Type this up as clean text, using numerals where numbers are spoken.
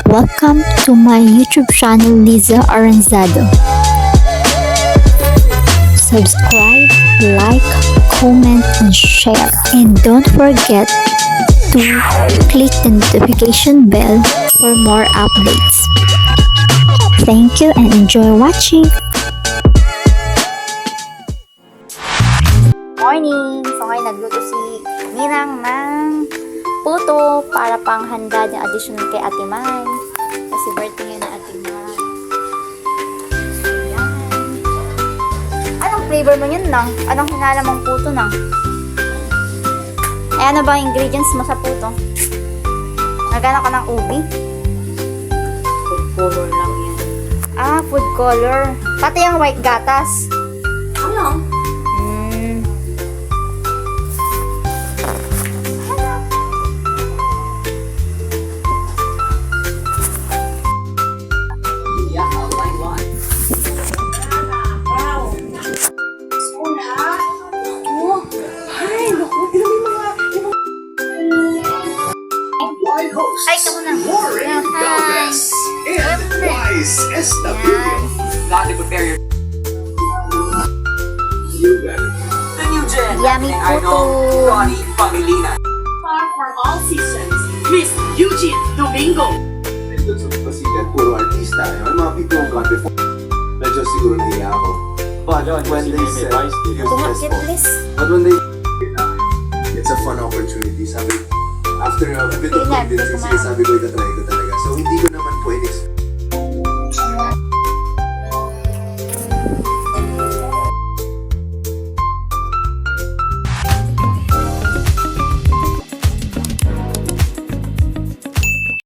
welcome to my YouTube channel, Liza Aranzado. Subscribe, like, comment, and share. And don't forget to click the notification bell for more updates. Thank you and enjoy watching! Morning! So ngayon nagluto si Ninang ng Puto para panghanda ng additional kay Ate May. Kasi birthday ngayon ni Ate May. So yan. Anong flavor mo yun nang? Anong hinala mong puto nang? Eh ano ba ang ingredients mo sa puto? Nagana ka ng ubi? Food color lang yan. Ah, food color. Pati yung white gatas. Ano? Ay, ito muna. Hi. Wise Estabilio. Got to prepare your You better. the new gen. Yummy Idol, Puto. Ronnie Pangilinan. Far for all seasons, Miss Eugene Domingo. Doon sa pasikat, puro artista. Yung mga people who got before. Medyo siguro nahiya ako. But when they said, Tumakit, please. but when they it's a fun opportunity. Sabi, after a bit of Sige nga, convincing, kumain. sabi ko, itatry ko talaga. So, hindi ko naman po in-expect